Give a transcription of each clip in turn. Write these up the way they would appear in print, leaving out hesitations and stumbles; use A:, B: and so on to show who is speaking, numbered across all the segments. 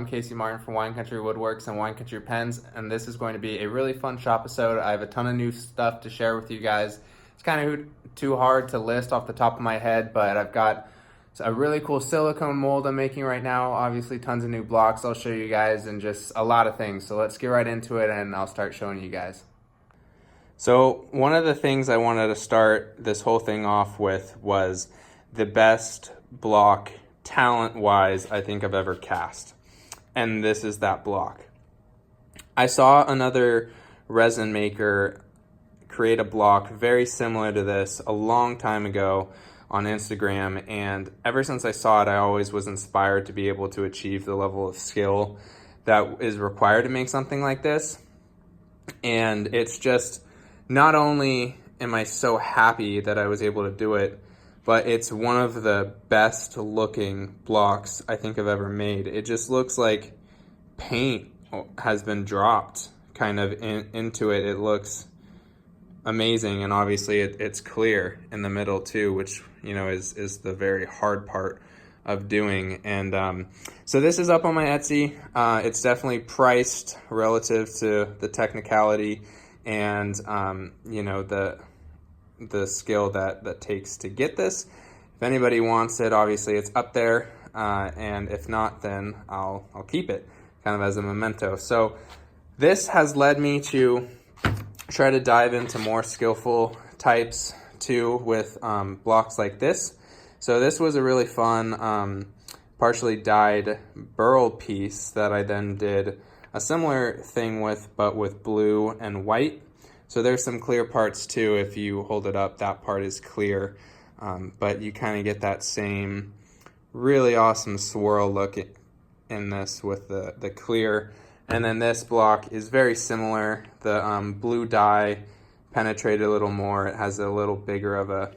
A: Casey Martin from Wine Country Woodworks and Wine Country Pens, and this is going to be a really fun Shopisode. I have a ton of new stuff to share with you guys. It's kind of too hard to list off the top of my head, but I've got a really cool silicone mold I'm making right now. Obviously tons of new blocks I'll show you guys, and just a lot of things. So let's get right into it and I'll start showing you guys. So one of the things I wanted to start this whole thing off with was the best block talent-wise I think I've ever cast. And this is that block. I saw another resin maker create a block very similar to this a long time ago on Instagram, and ever since I saw it, I always was inspired to be able to achieve the level of skill that is required to make something like this. And it's just, not only am I so happy that I was able to do it, but it's one of the best looking blocks I think I've ever made. It just looks like paint has been dropped kind of into it. It looks amazing, and obviously it's clear in the middle too, which, you know, is the very hard part of doing. And so this is up on my Etsy. It's definitely priced relative to the technicality and you know, the skill that takes to get this. If anybody wants it, obviously it's up there, and if not, then I'll keep it kind of as a memento. So this has led me to try to dive into more skillful types too with blocks like this. So this was a really fun partially dyed burl piece that I then did a similar thing with, but with blue and white. So there's some clear parts too. If you hold it up, that part is clear, but you kind of get that same really awesome swirl look in this with the clear. And then this block is very similar. The blue dye penetrated a little more. It has a little bigger of a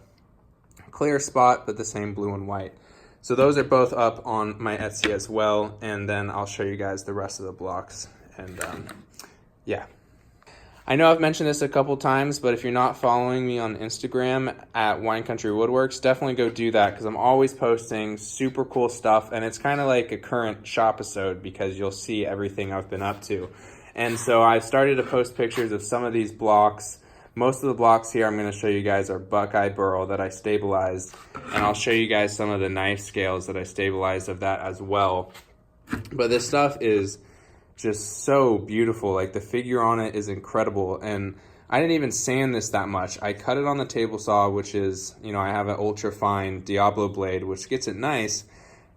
A: clear spot, but the same blue and white. So those are both up on my Etsy as well, and then I'll show you guys the rest of the blocks. And yeah. I know I've mentioned this a couple times, but if you're not following me on Instagram at Wine Country Woodworks, definitely go do that, because I'm always posting super cool stuff, and it's kind of like a current Shopisode because you'll see everything I've been up to. And so I've started to post pictures of some of these blocks. Most of the blocks here I'm going to show you guys are Buckeye burl that I stabilized, and I'll show you guys some of the knife scales that I stabilized of that as well. But this stuff is just so beautiful. Like, the figure on it is incredible, and I didn't even sand this that much. I cut it on the table saw, which is, you know, I have an ultra fine Diablo blade which gets it nice,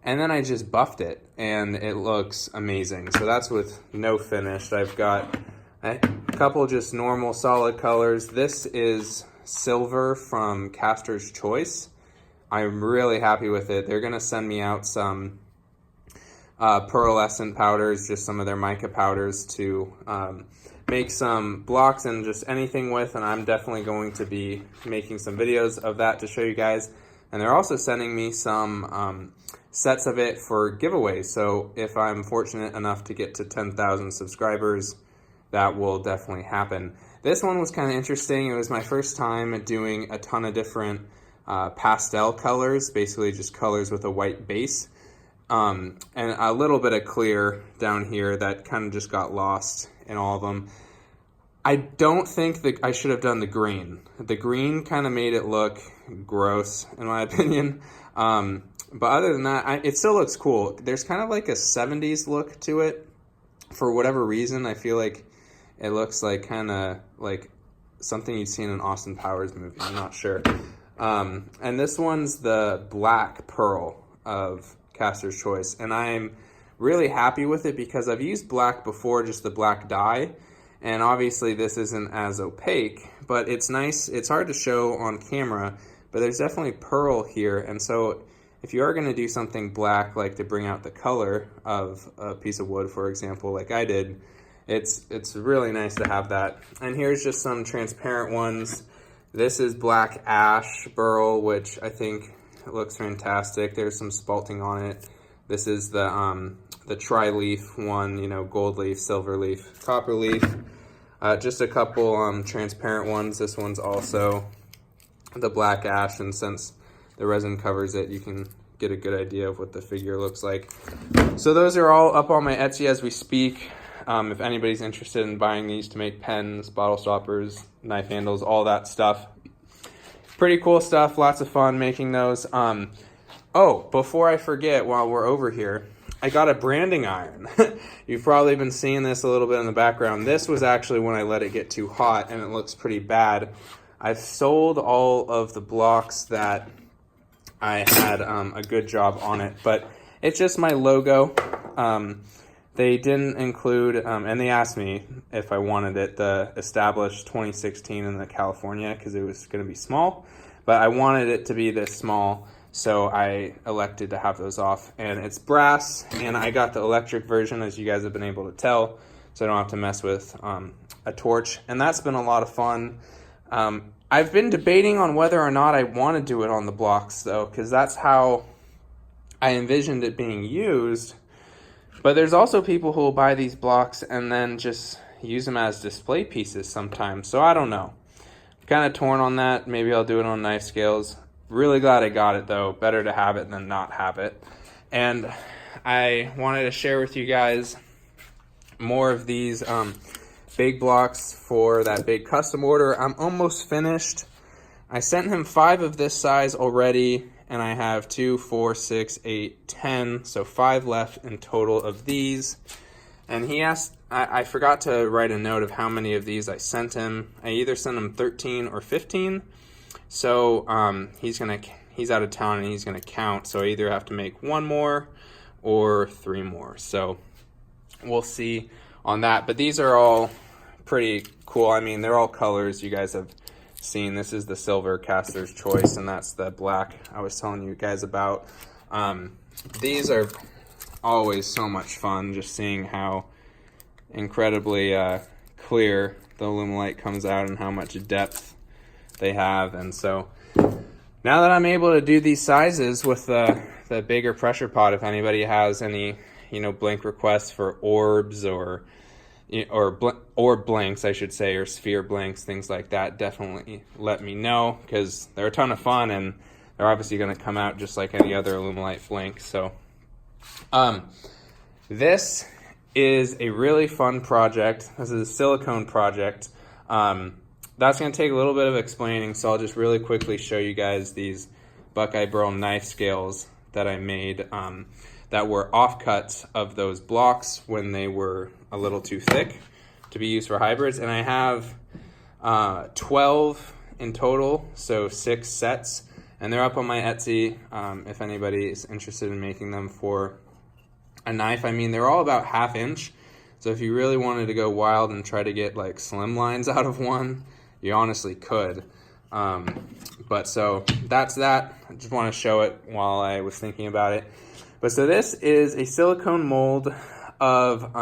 A: and then I just buffed it and it looks amazing. So that's with no finish. I've got a couple just normal solid colors. This is silver from Caster's Choice. I'm really happy with it. They're gonna send me out some pearlescent powders, just some of their mica powders to make some blocks and just anything with, and I'm definitely going to be making some videos of that to show you guys. And they're also sending me some sets of it for giveaways, so if I'm fortunate enough to get to 10,000 subscribers, that will definitely happen. This one was kind of interesting. It was my first time doing a ton of different pastel colors, basically just colors with a white base. And a little bit of clear down here that kind of just got lost in all of them. I don't think that I should have done the green. The green kind of made it look gross, in my opinion. But other than that, it still looks cool. There's kind of like a 70s look to it. For whatever reason, I feel like it looks like kind of like something you'd see in an Austin Powers movie. I'm not sure. And this one's the black pearl of Caster's Choice, and I'm really happy with it because I've used black before, just the black dye, and obviously this isn't as opaque, but it's nice. It's hard to show on camera, but there's definitely pearl here, and so if you are going to do something black, like to bring out the color of a piece of wood, for example, like I did, it's really nice to have that. And here's just some transparent ones. This is black ash burl, which I think it looks fantastic. There's some spalting on it. This is the tri-leaf one, you know, gold leaf, silver leaf, copper leaf. Just a couple transparent ones. This one's also the black ash, and since the resin covers it, you can get a good idea of what the figure looks like. So those are all up on my Etsy as we speak. If anybody's interested in buying these to make pens, bottle stoppers, knife handles, all that stuff. Pretty cool stuff, lots of fun making those. Oh, before I forget, while we're over here, I got a branding iron. You've probably been seeing this a little bit in the background. This was actually when I let it get too hot and it looks pretty bad. I've sold all of the blocks that I had a good job on it, but it's just my logo. They didn't include, and they asked me if I wanted it, the established 2016 in the California, because it was going to be small, but I wanted it to be this small, so I elected to have those off. And it's brass, and I got the electric version, as you guys have been able to tell, so I don't have to mess with a torch, and that's been a lot of fun. I've been debating on whether or not I want to do it on the blocks, though, because that's how I envisioned it being used. But there's also people who will buy these blocks and then just use them as display pieces sometimes. So I don't know. I'm kind of torn on that. Maybe I'll do it on knife scales. Really glad I got it, though. Better to have it than not have it. And I wanted to share with you guys more of these big blocks for that big custom order. I'm almost finished. I sent him 5 of this size already. And I have 2, 4, 6, 8, 10, so 5 left in total of these. And he asked, I forgot to write a note of how many of these I sent him. I either sent him 13 or 15. So he's out of town and he's gonna count. So I either have to make 1 more or 3 more. So we'll see on that. But these are all pretty cool. I mean, they're all colors you guys have seen. This is the silver caster's choice, and that's the black I was telling you guys about. These are always so much fun, just seeing how incredibly clear the Alumilite comes out and how much depth they have. And so now that I'm able to do these sizes with the bigger pressure pot, if anybody has any blank requests for orbs or blanks, I should say, or sphere blanks, things like that, definitely let me know, because they're a ton of fun and they're obviously going to come out just like any other Alumilite blank. So this is a really fun project. This is a silicone project. That's going to take a little bit of explaining, so I'll just really quickly show you guys these Buckeye Burl knife scales that I made that were offcuts of those blocks when they were a little too thick to be used for hybrids. And I have 12 in total, so 6 sets, and they're up on my Etsy if anybody is interested in making them for a knife. I mean, they're all about 1/2 inch, so if you really wanted to go wild and try to get like slim lines out of one, you honestly could. But so that's that. I just want to show it while I was thinking about it. But so this is a silicone mold of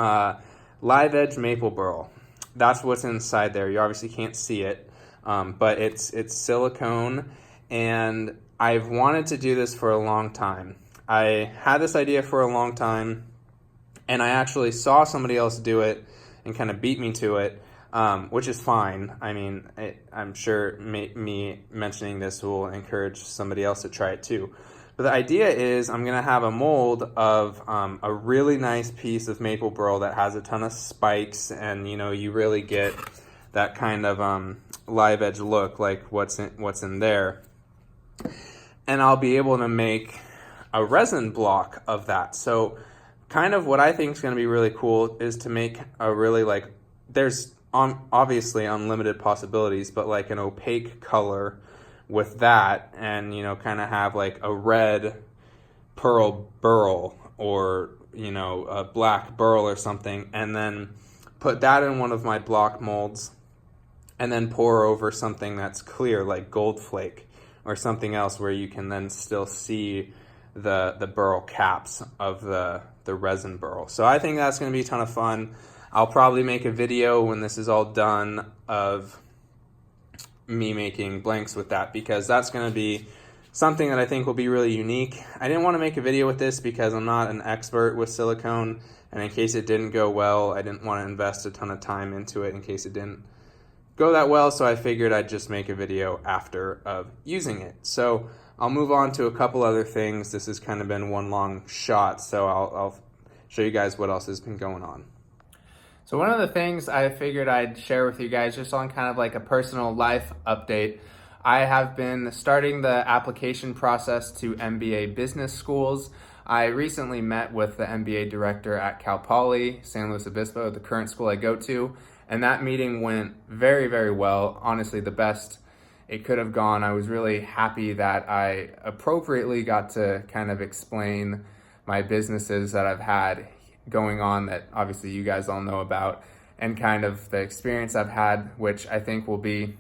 A: live edge maple burl. That's what's inside there. You obviously can't see it, but it's silicone, and I've wanted to do this for a long time. I had this idea for a long time, and I actually saw somebody else do it and kind of beat me to it, which is fine. I mean, I'm sure me mentioning this will encourage somebody else to try it too. But the idea is I'm going to have a mold of a really nice piece of maple burl that has a ton of spikes, and you really get that kind of live edge look like what's in there. And I'll be able to make a resin block of that. So kind of what I think is going to be really cool is to make a really there's obviously unlimited possibilities, but like an opaque color with that, and kind of have like a red pearl burl or a black burl or something, and then put that in one of my block molds, and then pour over something that's clear like gold flake or something else, where you can then still see the burl caps of the resin burl. So I think that's going to be a ton of fun. I'll probably make a video when this is all done of me making blanks with that, because that's going to be something that I think will be really unique. I didn't want to make a video with this because I'm not an expert with silicone, and in case it didn't go well, I didn't want to invest a ton of time into it in case it didn't go that well, so I figured I'd just make a video after of using it. So I'll move on to a couple other things. This has kind of been one long shot, so I'll show you guys what else has been going on. So one of the things I figured I'd share with you guys, just on kind of like a personal life update, I have been starting the application process to MBA business schools. I recently met with the MBA director at Cal Poly, San Luis Obispo, the current school I go to, and that meeting went very, very well. Honestly, the best it could have gone. I was really happy that I appropriately got to kind of explain my businesses that I've had going on that obviously you guys all know about, and kind of the experience I've had, which I think will be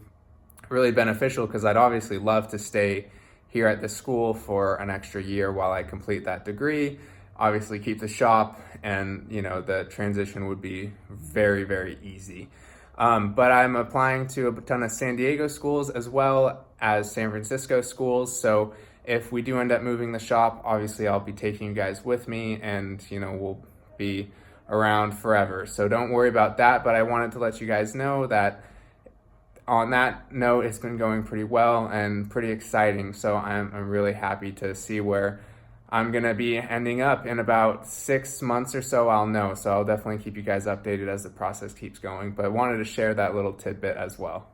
A: really beneficial because I'd obviously love to stay here at the school for an extra year while I complete that degree, obviously keep the shop, and the transition would be very, very easy. But I'm applying to a ton of San Diego schools as well as San Francisco schools. So if we do end up moving the shop, obviously I'll be taking you guys with me, and we'll be around forever. So don't worry about that. But I wanted to let you guys know that on that note, it's been going pretty well and pretty exciting. So I'm really happy to see where I'm gonna be ending up. In about 6 months or so, I'll know. So I'll definitely keep you guys updated as the process keeps going. But I wanted to share that little tidbit as well.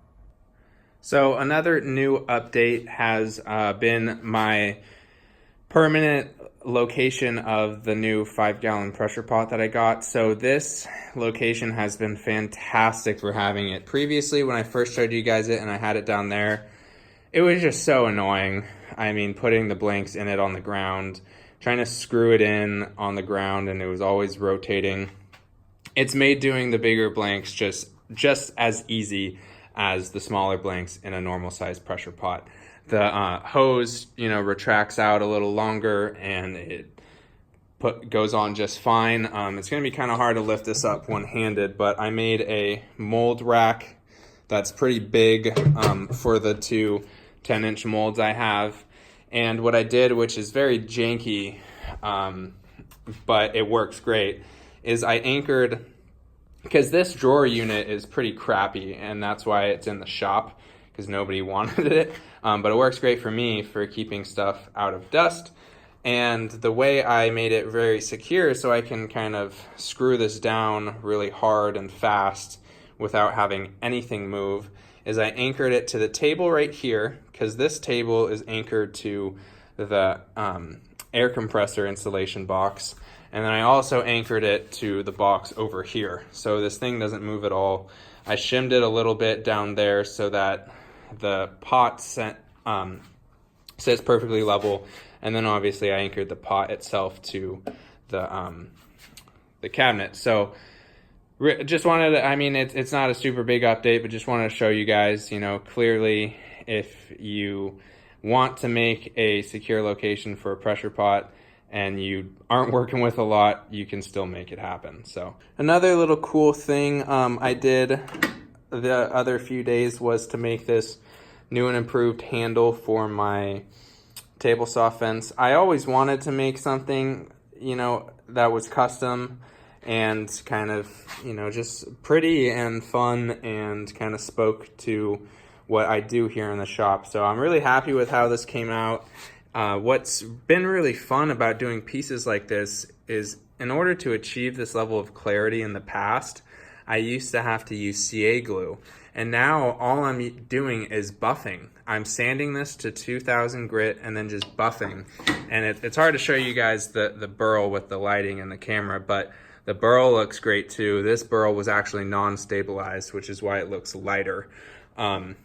A: So another new update has been my permanent location of the new 5-gallon pressure pot that I got. So this location has been fantastic for having it. Previously, when I first showed you guys it and I had it down there, it was just so annoying. I mean, putting the blanks in it on the ground, trying to screw it in on the ground, and it was always rotating. It's made doing the bigger blanks just as easy as the smaller blanks in a normal size pressure pot. The hose, retracts out a little longer, and it goes on just fine. It's going to be kind of hard to lift this up one-handed, but I made a mold rack that's pretty big for the two 10-inch molds I have. And what I did, which is very janky, but it works great, is I anchored, because this drawer unit is pretty crappy, and that's why it's in the shop, because nobody wanted it. But it works great for me for keeping stuff out of dust. And the way I made it very secure so I can kind of screw this down really hard and fast without having anything move is I anchored it to the table right here, because this table is anchored to the air compressor insulation box. And then I also anchored it to the box over here. So this thing doesn't move at all. I shimmed it a little bit down there so that the pot sits perfectly level, and then obviously I anchored the pot itself to the cabinet. So just wanted to, it's not a super big update, but just wanted to show you guys, clearly if you want to make a secure location for a pressure pot and you aren't working with a lot, you can still make it happen. So another little cool thing I did the other few days was to make this new and improved handle for my table saw fence. I always wanted to make something, that was custom and kind of, just pretty and fun and kind of spoke to what I do here in the shop. So I'm really happy with how this came out. What's been really fun about doing pieces like this is, in order to achieve this level of clarity in the past, I used to have to use CA glue. And now all I'm doing is buffing. I'm sanding this to 2000 grit and then just buffing. And it's hard to show you guys the burl with the lighting and the camera, but the burl looks great too. This burl was actually non-stabilized, which is why it looks lighter. But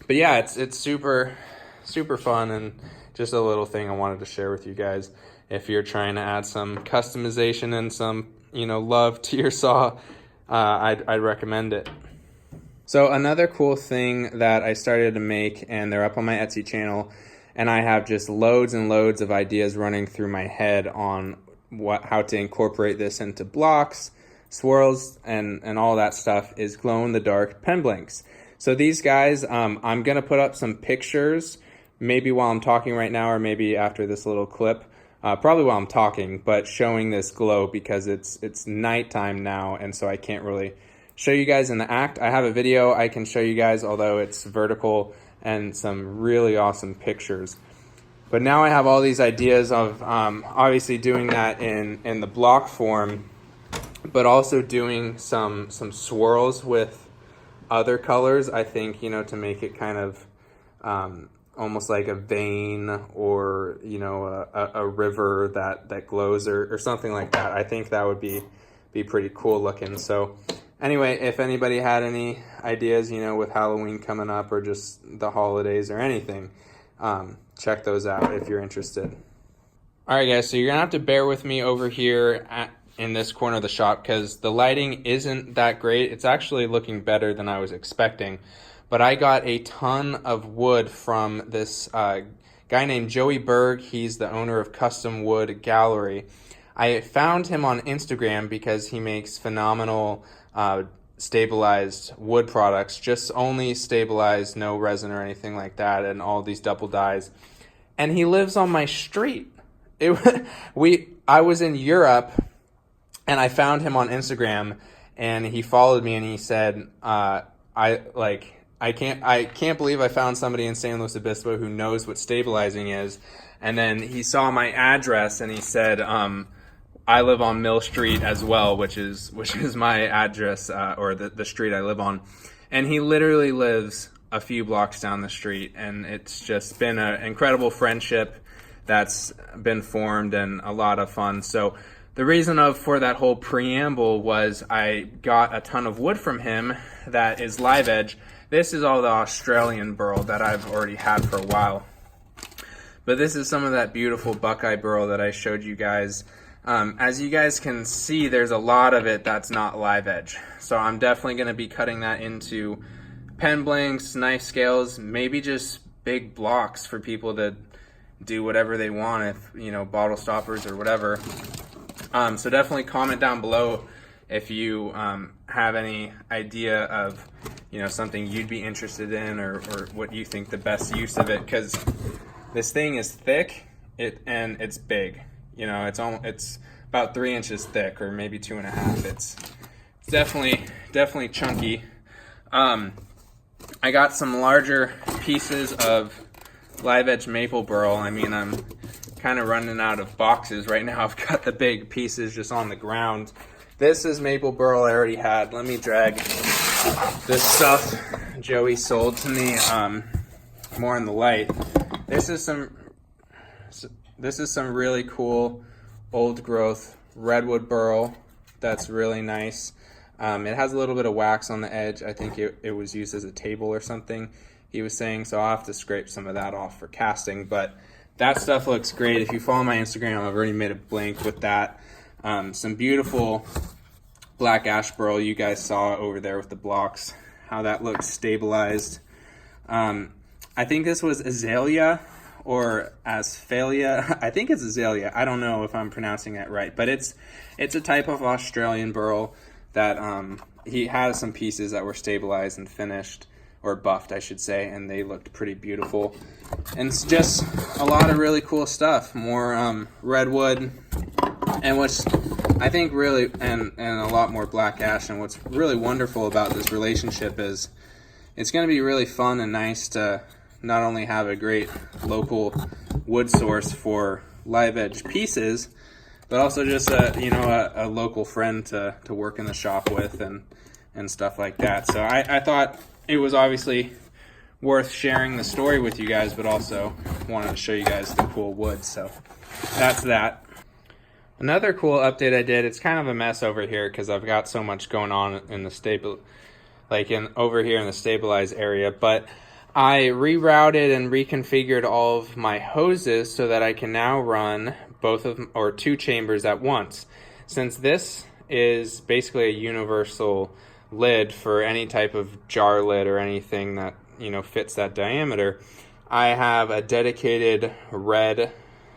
A: yeah, it's super, super fun, and just a little thing I wanted to share with you guys. If you're trying to add some customization and some, love to your saw, I'd recommend it. So another cool thing that I started to make, and they're up on my Etsy channel, and I have just loads and loads of ideas running through my head on how to incorporate this into blocks, swirls, and all that stuff, is glow-in-the-dark pen blanks. So these guys, I'm going to put up some pictures, maybe while I'm talking right now, or maybe after this little clip, probably while I'm talking, but showing this glow because it's nighttime now, and so I can't really show you guys in the act. I have a video I can show you guys, although it's vertical, and some really awesome pictures. But now I have all these ideas of obviously doing that in the block form, but also doing some swirls with other colors, I think, to make it kind of almost like a vein, or a river that glows, or something like that. I think that would be pretty cool looking. So anyway, if anybody had any ideas, with Halloween coming up, or just the holidays or anything, check those out if you're interested. All right, guys, so you're gonna have to bear with me over here in this corner of the shop, because the lighting isn't that great. It's actually looking better than I was expecting. But I got a ton of wood from this guy named Joey Berg. He's the owner of Custom Wood Gallery. I found him on Instagram because he makes phenomenal stabilized wood products, just only stabilized, no resin or anything like that, and all these double dyes. And he lives on my street. I was in Europe, and I found him on Instagram, and he followed me, and he said, I can't believe I found somebody in San Luis Obispo who knows what stabilizing is. And then he saw my address, and he said, I live on Mill Street as well, which is my address, or the street I live on. And he literally lives a few blocks down the street, and it's just been an incredible friendship that's been formed, and a lot of fun. So the reason for that whole preamble was I got a ton of wood from him that is live edge. This is all the Australian burl that I've already had for a while. But this is some of that beautiful Buckeye burl that I showed you guys. As you guys can see, there's a lot of it that's not live edge. So I'm definitely going to be cutting that into pen blanks, knife scales, maybe just big blocks for people to do whatever they want, if bottle stoppers or whatever. So definitely comment down below if you have any idea of something you'd be interested in, or what you think the best use of it, because this thing is thick and it's big. It's about 3 inches thick, or maybe 2.5. It's definitely chunky. I got some larger pieces of live edge maple burl. I mean, I'm kind of running out of boxes right now. I've got the big pieces just on the ground. This is maple burl I already had. Let me drag this stuff Joey sold to me more in the light. This is some really cool old growth redwood burl that's really nice. It has a little bit of wax on the edge. I think it was used as a table or something, he was saying, so I'll have to scrape some of that off for casting. But that stuff looks great. If you follow my Instagram, I've already made a blank with that. Some beautiful black ash burl you guys saw over there with the blocks, how that looks stabilized. I think this was azalea or asphalia. I think it's azalea. I don't know if I'm pronouncing that right, but it's a type of Australian burl that he has some pieces that were stabilized and finished, or buffed, I should say, and they looked pretty beautiful. And it's just a lot of really cool stuff. More redwood, and what's I think really, and a lot more black ash. And what's really wonderful about this relationship is it's going to be really fun and nice to not only have a great local wood source for live edge pieces, but also just a local friend to work in the shop with and stuff like that. So I thought it was obviously worth sharing the story with you guys, but also wanted to show you guys the cool wood. So that's that. Another cool update I did, it's kind of a mess over here because I've got so much going on in the over here in the stabilized area, but I rerouted and reconfigured all of my hoses so that I can now run two chambers at once. Since this is basically a universal lid for any type of jar lid or anything that fits that diameter, I have a dedicated red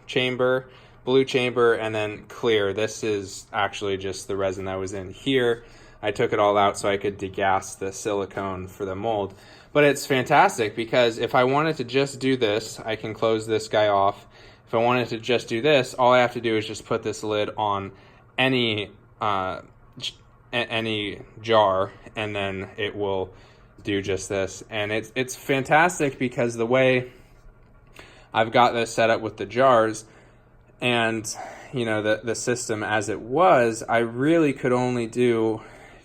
A: chamber, blue chamber, and then clear. This is actually just the resin that was in here. I took it all out so I could degas the silicone for the mold. But it's fantastic because if I wanted to just do this, I can close this guy off. If I wanted to just do this, all I have to do is just put this lid on any jar, and then it will do just this. And it's fantastic because the way I've got this set up with the jars, and you know, the system as it was, I really could only do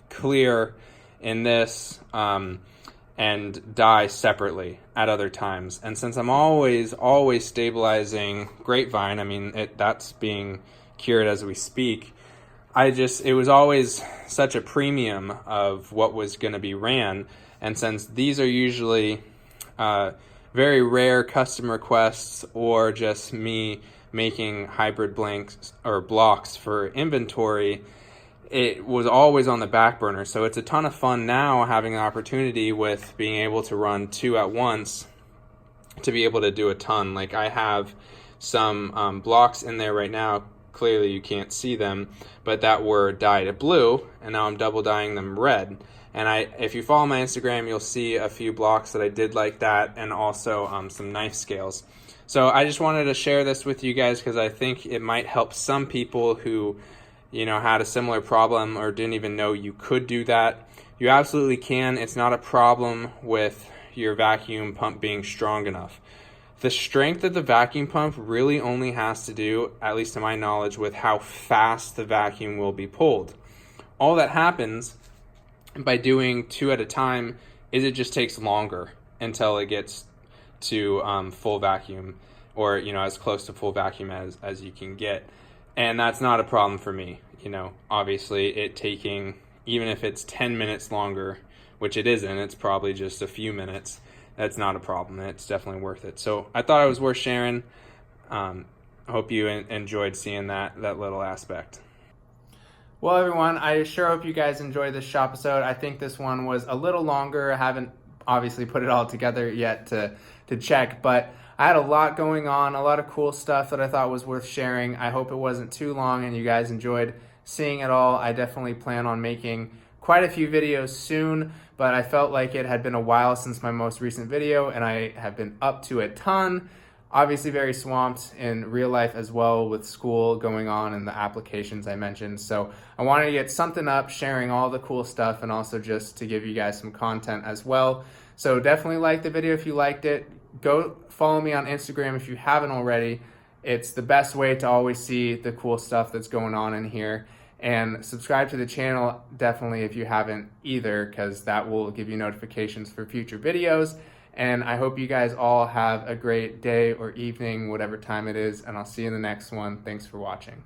A: clear in this and dye separately at other times. And since I'm always stabilizing grapevine, I mean, that's being cured as we speak, it was always such a premium of what was going to be ran. And since these are usually very rare custom requests or just me making hybrid blanks or blocks for inventory, it was always on the back burner. So it's a ton of fun now having an opportunity with being able to run 2 at once to be able to do a ton. Like, I have some blocks in there right now. Clearly you can't see them, but that were dyed blue, and now I'm double dyeing them red. And if you follow my Instagram, you'll see a few blocks that I did like that, and also some knife scales. So I just wanted to share this with you guys because I think it might help some people who, you know, had a similar problem or didn't even know you could do that. You absolutely can. It's not a problem with your vacuum pump being strong enough. The strength of the vacuum pump really only has to do, at least to my knowledge, with how fast the vacuum will be pulled. All that happens by doing 2 at a time is it just takes longer until it gets to full vacuum, or, you know, as close to full vacuum as you can get. And that's not a problem for me. You know, obviously it taking, even if it's 10 minutes longer, which it isn't, it's probably just a few minutes, that's not a problem. It's definitely worth it. So I thought it was worth sharing. I hope you enjoyed seeing that little aspect. Well, everyone, I sure hope you guys enjoyed this Shopisode. I think this one was a little longer. I haven't obviously put it all together yet to check, but I had a lot going on, a lot of cool stuff that I thought was worth sharing. I hope it wasn't too long and you guys enjoyed seeing it all. I definitely plan on making quite a few videos soon, but I felt like it had been a while since my most recent video, and I have been up to a ton. Obviously very swamped in real life as well, with school going on and the applications I mentioned. So I wanted to get something up, sharing all the cool stuff, and also just to give you guys some content as well. So definitely like the video if you liked it. Go follow me on Instagram if you haven't already. It's the best way to always see the cool stuff that's going on in here. And subscribe to the channel definitely if you haven't either, because that will give you notifications for future videos. And I hope you guys all have a great day or evening, whatever time it is, and I'll see you in the next one. Thanks for watching.